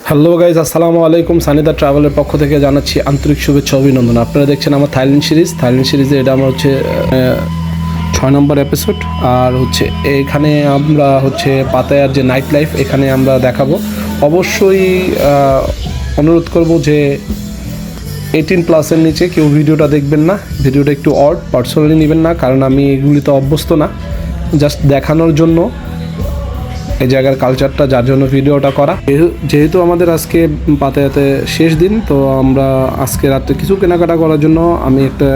Hello guys, আসসালামু আলাইকুম। সানিদা ট্রাভেলের পক্ষ থেকে জানাচ্ছি আন্তরিক শুভেচ্ছা অভিনন্দন। আপনারা দেখছেন আমার থাইল্যান্ড সিরিজে এটা আমার হচ্ছে 6 নম্বর এপিসোড। আর হচ্ছে এখানে আমরা হচ্ছে পাতায়ার যে নাইট লাইফ এখানে আমরা দেখাবো। অবশ্যই অনুরোধ করব যে 18+ নিচে কেউ ভিডিওটা দেখবেন না। ভিডিওটা একটু পার্সোনালি নেবেন না, কারণ আমি এগুলিতে অভ্যস্ত না। জাস্ট দেখানোর জন্য এই জায়গার কালচারটা, যার জন্য ভিডিওটা করা। যেহেতু আমাদের আজকে পাতায়াতে শেষ দিন, তো আমরা আজকে রাত্রে কিছু কেনাকাটা করার জন্য আমি একটা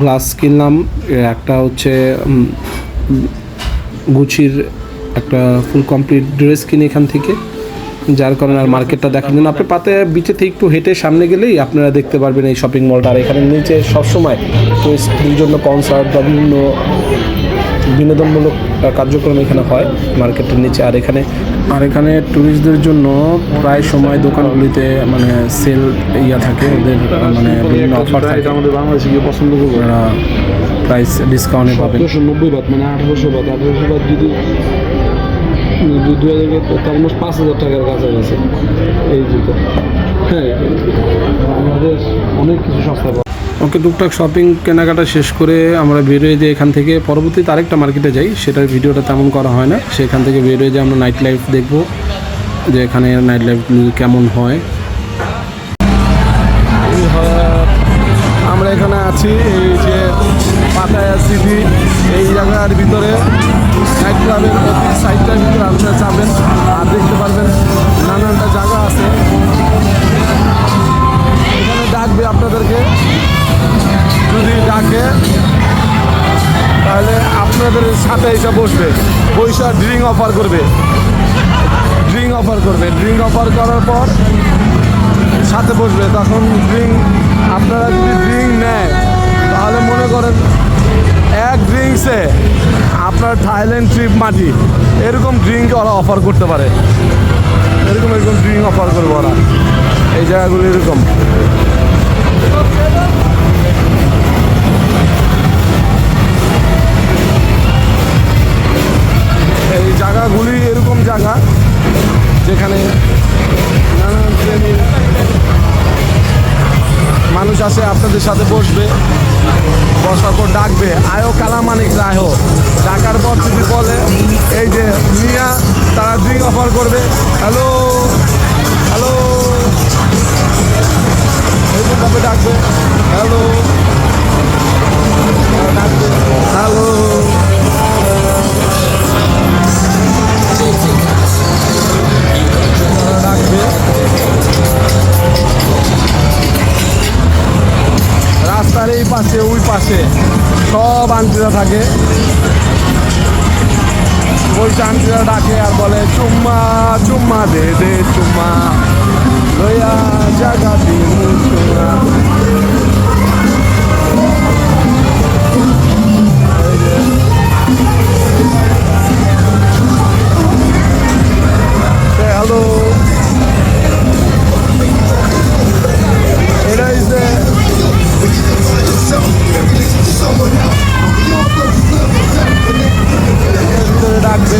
গ্লাস কিনলাম। একটা হচ্ছে গুচির একটা ফুল কমপ্লিট ড্রেস কিনি এখান থেকে, যার কারণে আর মার্কেটটা দেখার জন্য আপনি পাতায়া বিচে থেকে একটু হেঁটে সামনে গেলেই আপনারা দেখতে পারবেন এই শপিং মলটা। আর এখানে নিচে সবসময় টুরিস্টদের জন্য কনসার্ট বা বিভিন্ন বিনোদনমূলক কার্যক্রম এখানে হয় মার্কেটের নিচে। আর এখানে ট্যুরিস্টদের জন্য প্রায় সময় দোকানগুলিতে মানে সেল থাকে, ওদের মানে বিভিন্ন অফার থাকে। আমাদের বাংলাদেশে গিয়ে পছন্দ করবো, প্রাইস ডিসকাউন্টে পাবেন। 90 বাদ মানে 1800 বাদ যদি 2000 অলমোস্ট 5000 টাকার কাছাকাছি এই জুতো। হ্যাঁ, আমাদের অনেক কিছু সস্তা পাওয়া। ওকে, টুকটাক শপিং কেনাকাটা শেষ করে আমরা বেরোয় যে এখান থেকে পরবর্তীতে আরেকটা মার্কেটে যাই, সেটার ভিডিওটা তেমন করা হয় না। সেখান থেকে বেরোয় যে আমরা নাইট লাইফ দেখবো, যে এখানে নাইট লাইফ কেমন হয়। আমরা এখানে আছি এই যে পাতায়া সিটি, এই জায়গার ভিতরে নাইট ক্লাবের সাইডটার ভিতরে আপনারা যাবেন আর দেখতে পারবেন নানানটা জায়গা আছে। এখানে ডাকবে আপনাদেরকে, যদি ডাকে তাহলে আপনাদের সাথে এসে বসবে, পয়সা ড্রিঙ্ক অফার করবে। ড্রিঙ্ক অফার করার পর সাথে বসবে, তখন আপনারা যদি ড্রিঙ্ক নেয় তাহলে মনে করেন এক ড্রিঙ্কসে আপনার থাইল্যান্ড ট্রিপ মাটি, এরকম ড্রিঙ্ক ওরা অফার করতে পারে। এরকম ড্রিঙ্ক অফার করবে ওরা, এই জায়গাগুলো এরকম। এই জায়গাগুলি এরকম জায়গা যেখানে নানান শ্রেণীর মানুষ আসে, আপনাদের সাথে বসবে, বসার পর ডাকবে আয়ো কালামানিক আয়ো। ডাকার পর যদি বলে এই যে মিয়া, তারা ড্রিঙ্ক অফার করবে। হ্যালো হ্যালো, এইরকমভাবে ডাকবে, হ্যালো ডাকবে, হ্যালো। ডাকবে, রাস্তার এই পাশে ওই পাশে সব আন্টিরা থাকে, বলছে আন্টিরা ডাকে আর বলে চুম্মা চুম্মা দে দে চুম্মা লইয়া জাগা দিন চুম্মা। হ্যালো, এটা হচ্ছে ডাকবে,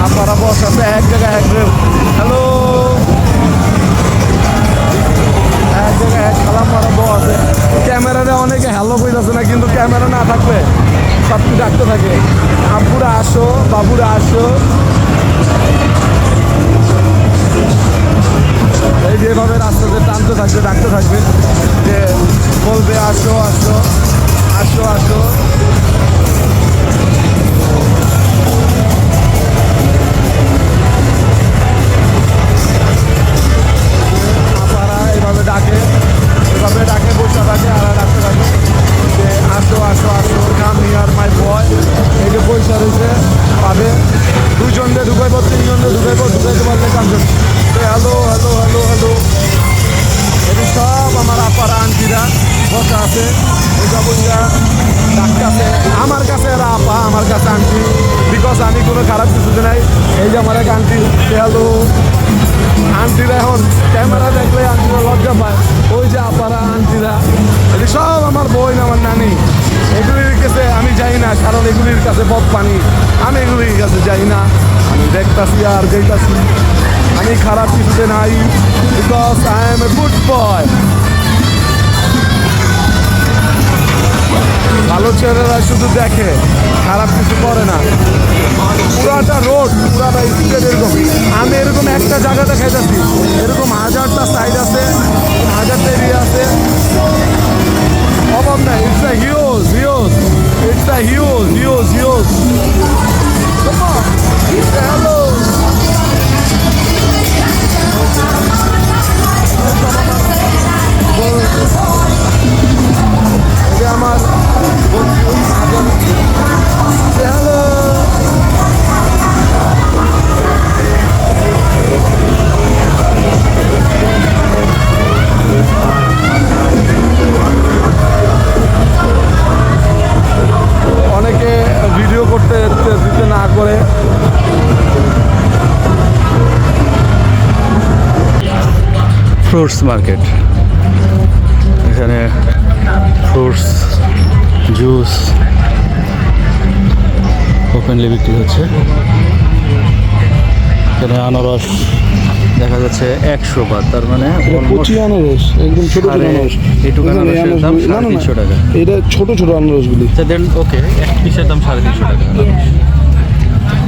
আপনারা বসাতে এক জায়গায় হ্যালো, এক জায়গায় খালাম মারা বসে। ক্যামেরাতে অনেকে হ্যালো কইতেছে না, কিন্তু ক্যামেরা না থাকলে সব কিছু ডাকতে থাকে। আব্বুরা আসো, বাবুরা আসো, এই যেভাবে রাস্তাতে টানতে থাকবে, ডাকতে থাকবে, যে বলবে আসো আসো আসো আসো। আপনারা এইভাবে ডাকে বসে থাকে আর ডাকতে থাকে যে আসো আসো আসো, কাম হিয়ার মাই বয়। এই যে পয়সা রয়েছে পাবে, 2 জনকে ঢুকাইব, 3 জনকে ঢুকাইতে পারলে কামজন। হ্যালো হ্যালো হ্যালো হ্যালো, এটি সব আমার আপারা আন্টিরা বসা আছে, ওইটা বইটা ডাকতেছে। আমার কাছে এরা আপা, আমার কাছে আন্টি, বিকজ আমি কোনো খারাপ কিছু নাই। এই যে আমার এক আন্টি, হ্যালো। আন্টিরা এখন ক্যামেরা দেখলে আন্টিরা লজ্জা পায়, ওই যে আপারা আন্টিরা, এটি সব আমার বোন, আমার নানি। এগুলির কাছে আমি যাই না, কারণ এগুলির কাছে বদ পানি, আমি এগুলির কাছে যাই না। আমি দেখতাছি আর যাইতাছি। আমি খারাপ কিছুতে নাই, because I M a good boy. ভালো ছেলেরা শুধু দেখে, খারাপ কিছু করে না। পুরাটা রোড, পুরাটা স্ট্রিট এরকম। আমি এরকম একটা জায়গা দেখাইতেছি, এরকম হাজারটা সাইড আছে, হাজারটা এরিয়া আছে, অভাব নাই। It's a huge, it's a huge. Hello, এটা আমার বন্ধু হ্যালো। অনেকে ভিডিও করতে দিতে না করে। ফ্রুটস মার্কেট, এখানে ফ্রুটস জুস ওপেনলি বিক্রি হচ্ছে। এখানে আনারস দেখা যাচ্ছে 100 বাদ, তার মানে কচি আনারস, একদম ছোট ছোট আনারস। এইটুকু আনারসের দাম না, না, না, 350 টাকা। এটা ছোট ছোট আনারসগুলি। দেন ওকে, এক পিসের দাম 350 টাকা।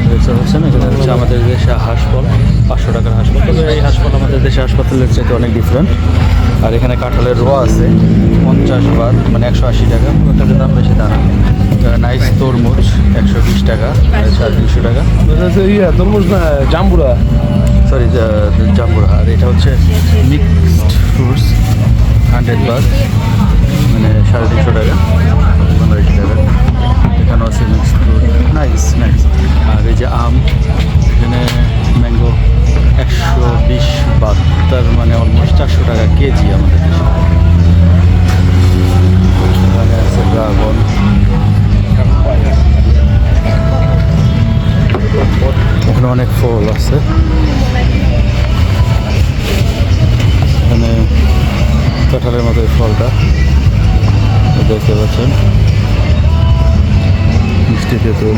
দেখতে পাচ্ছেন এখানে হচ্ছে আমাদের দেশে হাঁসফল 500 টাকার হাঁসফল, তবে এই হাঁসফল আমাদের দেশে হাসপাতালের চাইতে অনেক ডিফারেন্ট। আর এখানে কাঁঠালের র আছে 50 বাদ, মানে 180 টাকা। ওটার দাম বেশি দাম। নাইস তরমুজ 120 টাকা, 350 টাকা। ইয়া তরমুজ না, জাম্বুরা। সরি, জাম্বুরা। আর এটা হচ্ছে মিক্সড ফ্রুটস 100 বাদ, মানে 350 টাকা, 50 টাকা। এখানে আছে মিক্সড ফ্রুট, নাইস। আর এই যে আম, এখানে ম্যাঙ্গো 120 বাদ, তার মানে অলমোস্ট 400 টাকা কেজি আমাদের দেশে। এখানে আছে ড্রাগন, এখানে অনেক ফল আছে। এখানে কাঁঠালের মতো এই ফলটা দেখতে পাচ্ছেন, মিষ্টি তেঁতুল।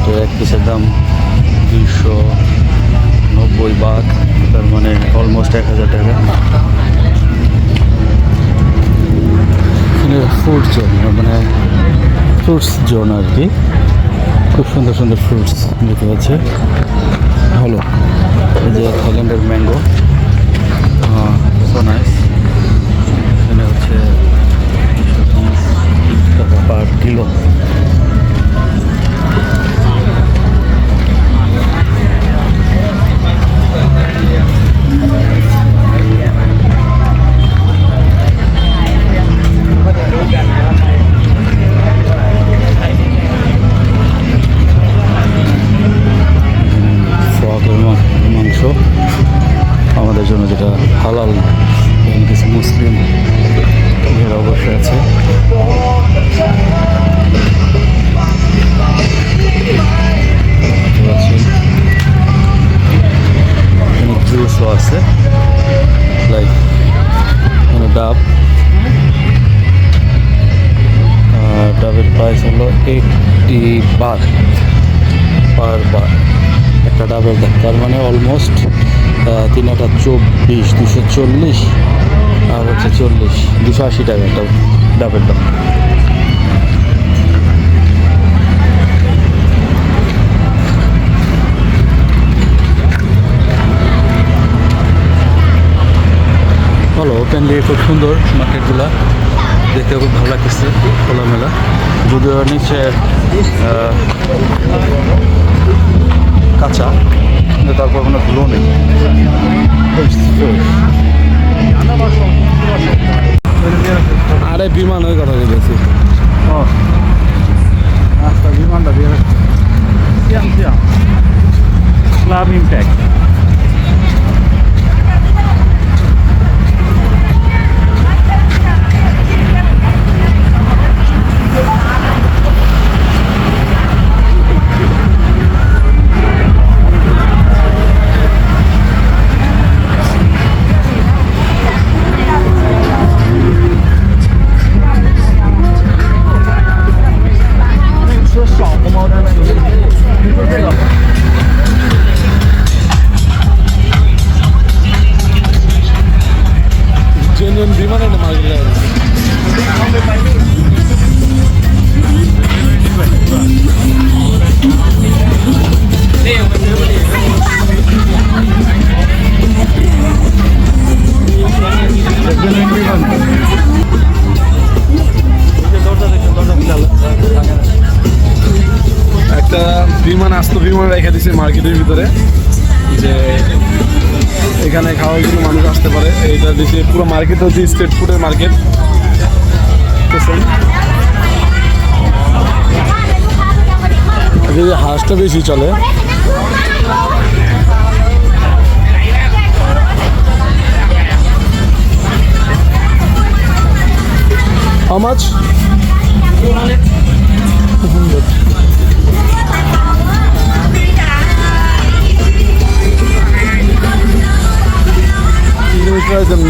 তো এক পিসের দাম 290 বাদ, তার মানে অলমোস্ট 1000 টাকা। এখানে ফুড জোন, মানে ফ্রুটস জোন আর কি। খুব সুন্দর সুন্দর ফ্রুটস দেখতে পাচ্ছে। হলো এই যে থাইল্যান্ডের ম্যাঙ্গো, সো নাইস। এখানে হচ্ছে 20 টাকা পার কিলো। মাংস আমাদের জন্য যেটা হালাল, কিছু মুসলিম এর অবশ্যই আছে। এখানে জুসও আছে, লাইক এখানে ডাব। ডাবের প্রাইস হলো 80 বাদ পার বার, একটা ডাবের দাম। তার মানে অলমোস্ট 3/24, 240, আর হচ্ছে 40, 280 টাকা একটা ডাবের দাম। ভালো ওপেনলি, খুব সুন্দর মার্কেটগুলা দেখতে, খুব ভালো লাগতেছে খোলামেলা। যদিও নিচে কাঁচা, কিন্তু তারপর কোনো ধুলো নেই। আরে বিমান ওই কথা বলেছি। আচ্ছা, বিমানটা দিয়ে ক্লাব ইম্প্যাক্ট। করে রেখে দিছে মার্কেটের ভিতরে, যে এখানে খাওয়ার জন্য মানুষ আসতে পারে। এইটা দিছে পুরো মার্কেট হচ্ছে স্ট্রিট ফুডের মার্কেট। যদি হাঁসটা বেশি চলে। How much? 200.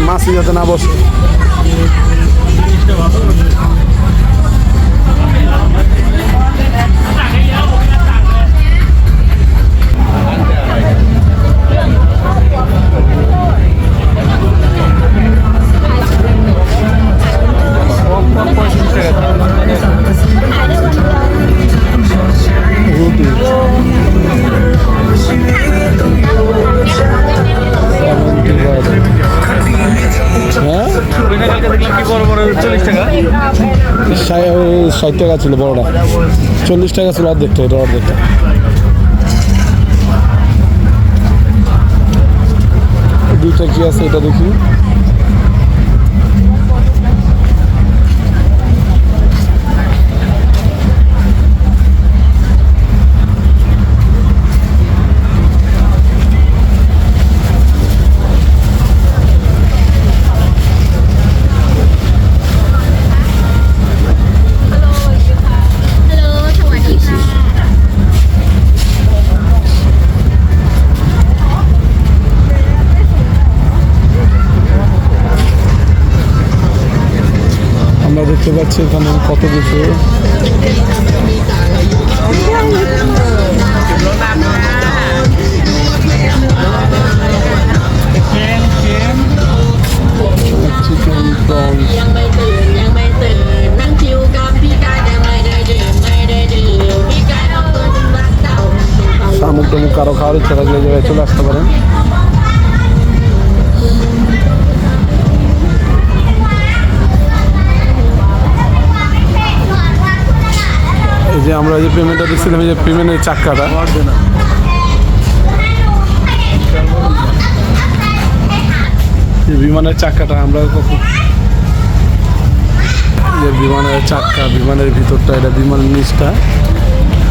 মাছি যাতে না বসে। হ্যাঁ 60 টাকা ছিল বড়টা, 40 টাকা ছিল অর্ধেকটা, এটা অর্ধেকটা। দুইটা কি আছে এটা দেখি। আমরা দেখতে পাচ্ছি এখানে কত কিছু। চিকেন প্রনস, শামুক টামুক কারো খাওয়ার ইচ্ছা থাকলে এই জায়গায় চলে আসতে পারেন। এই যে আমরা যে পেমেন্টটা দিচ্ছিলাম, এই যে পেমেন্টের চাক্কাটা, বিমানের চাক্কাটা আমরা কখন, যে বিমানের চাক্কা, বিমানের ভিতরটা, এটা বিমানের নিচটা,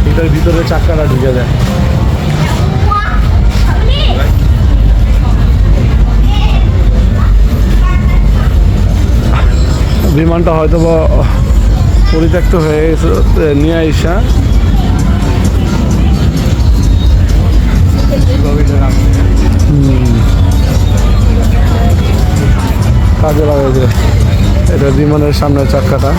এটার ভিতরে চাক্কাটা ঢুকে যায়। বিমানটা হয়তো বা পরিত্যক্ত হয়ে গেছে, নিয়ে আইসা কাজে লাগাইছে। এটা বিমানের সামনের চাক্কাটা।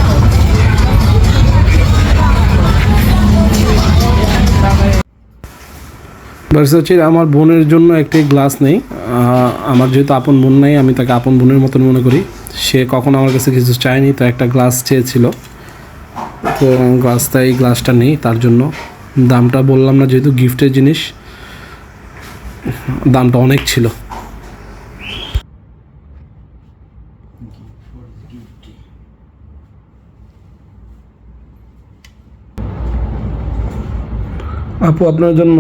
ভার্সিটির আমার বোনের জন্য একটি গ্লাস নেই। আমার যেহেতু আপন বোন নাই, আমি তাকে আপন বোনের মতন মনে করি। সে কখনো আমার কাছে কিছু চায়নি, তো একটা গ্লাস চেয়েছিল, তো এই গ্লাসটা নেই, তার জন্য দামটা বললাম না, যেহেতু গিফটের জিনিস দামটা অনেক ছিল। আপু আপনার জন্য